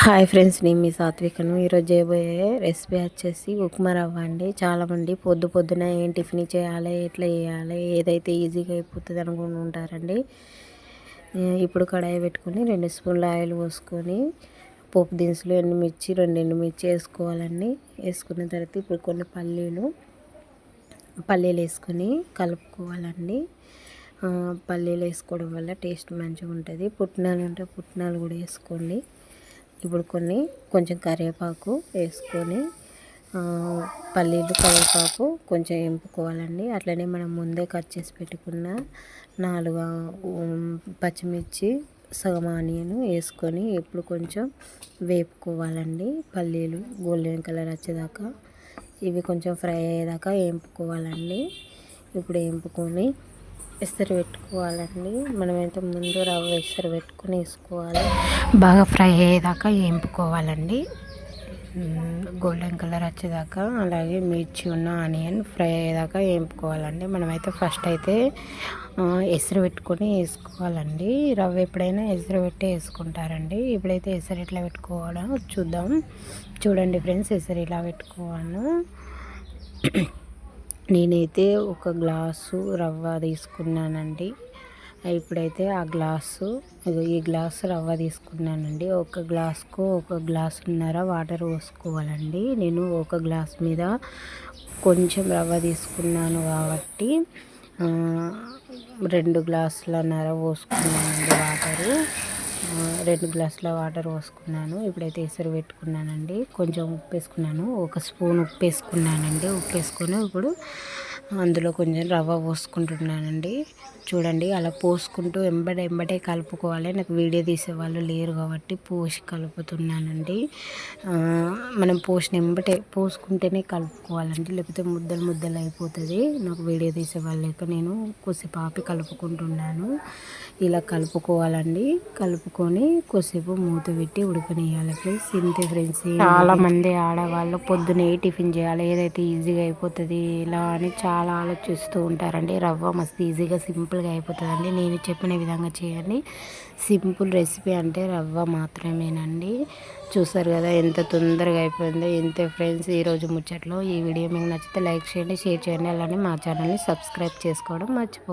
Hi friends, నేను మీ సాత్వికను. ఈరోజు చేయబోయే రెసిపీ వచ్చేసి ఉప్మా రవ్వ అండి. చాలామంది పొద్దున ఏం టిఫిన్ చేయాలి, ఎట్లా చేయాలి, ఏదైతే ఈజీగా అయిపోతుంది అనుకుంటూ ఉంటారండి. ఇప్పుడు కడాయి పెట్టుకొని 2 స్పూన్ల ఆయిల్ పోసుకొని పోపు దినుసులు ఎండుమిర్చి 2 ఎండుమిర్చి వేసుకోవాలండి. వేసుకున్న తర్వాత ఇప్పుడు కొన్ని పల్లీలు వేసుకొని కలుపుకోవాలండి. పల్లీలు వేసుకోవడం వల్ల టేస్ట్ మంచిగా ఉంటుంది. పుట్నాలు ఉంటే పుట్నాలు కూడా వేసుకోండి. ఇప్పుడు కొంచెం కరివేపాకు వేసుకొని పల్లీలు కరివేపాకు కొంచెం వేపుకోవాలండి. అట్లనే మనం ముందే కట్ చేసి పెట్టుకున్న 4 పచ్చిమిర్చి సగం ఆనియన్ వేసుకొని ఇప్పుడు కొంచెం వేపుకోవాలండి. పల్లీలు గోల్డెన్ కలర్ వచ్చేదాకా ఇవి కొంచెం ఫ్రై అయ్యేదాకా వేపుకోవాలండి. ఇప్పుడు వేపుకొని ఎసరు పెట్టుకోవాలండి. మనమైతే ముందు రవ్వ ఎసరు పెట్టుకొని వేసుకోవాలి. బాగా ఫ్రై అయ్యేదాకా వేపుకోవాలండి, గోల్డెన్ కలర్ వచ్చేదాకా. అలాగే మిర్చి ఉన్న ఆనియన్ ఫ్రై అయ్యేదాకా వేపుకోవాలండి. మనమైతే ఫస్ట్ అయితే ఎసరు పెట్టుకొని వేసుకోవాలండి. రవ్వ ఎప్పుడైనా ఎసరు పెట్టి వేసుకుంటారండి. ఇప్పుడైతే ఎసరు ఎట్లా పెట్టుకోవాలో చూద్దాం. చూడండి ఫ్రెండ్స్, ఎసరు ఇలా పెట్టుకోవాను. నేనైతే 1 గ్లాసు రవ్వ తీసుకున్నానండి. ఇప్పుడైతే ఈ గ్లాసు రవ్వ తీసుకున్నానండి. 1 గ్లాసుకు 1 గ్లాసున్నర వాటర్ పోసుకోవాలండి. నేను 1 గ్లాస్ మీద కొంచెం రవ్వ తీసుకున్నాను కాబట్టి 2 గ్లాసులన్నర పోసుకున్నానండి వాటరు. 2 గ్లాసుల వాటర్ పోసుకున్నాను. ఇప్పుడైతే ఎసరు పెట్టుకున్నానండి. కొంచెం ఉప్పు వేసుకున్నాను, 1 స్పూన్ ఉప్పు వేసుకున్నానండి. ఉప్పు వేసుకొని ఇప్పుడు అందులో కొంచెం రవ్వ పోసుకుంటున్నానండి. చూడండి, అలా పోసుకుంటూ ఎంబటే కలుపుకోవాలి. నాకు వీడియో తీసేవాళ్ళు లేరు కాబట్టి పోసి కలుపుతున్నానండి. మనం పోసుకుంటేనే కలుపుకోవాలండి, లేకపోతే ముద్దలు అయిపోతుంది. నాకు వీడియో తీసేవాళ్ళు లేక నేను కొద్దిసేపు ఆపి కలుపుకుంటున్నాను. ఇలా కలుపుకోవాలండి. కలుపుకొని కొద్దిసేపు మూత పెట్టి ఉడకనియాలి ఫ్రెండ్స్. ఇంతే ఫ్రెండ్స్. చాలామంది ఆడవాళ్ళు పొద్దునే టిఫిన్ చేయాలి, ఏదైతే ఈజీగా అయిపోతుంది ఇలా అని చాలా ఆలోచిస్తూ ఉంటారండి. రవ్వ మస్తు ఈజీగా సింపుల్గా అయిపోతుందండి. నేను చెప్పిన విధంగా చేయండి. సింపుల్ రెసిపీ అంటే రవ్వ మాత్రమేనండి. చూసారు కదా ఎంత తొందరగా అయిపోయిందో. ఇంతే ఫ్రెండ్స్ ఈరోజు ముచ్చట్లో. ఈ వీడియో మీకు నచ్చితే లైక్ చేయండి, షేర్ చేయండి. అలానే మా ఛానల్ని సబ్స్క్రైబ్ చేసుకోవడం మర్చిపోకండి.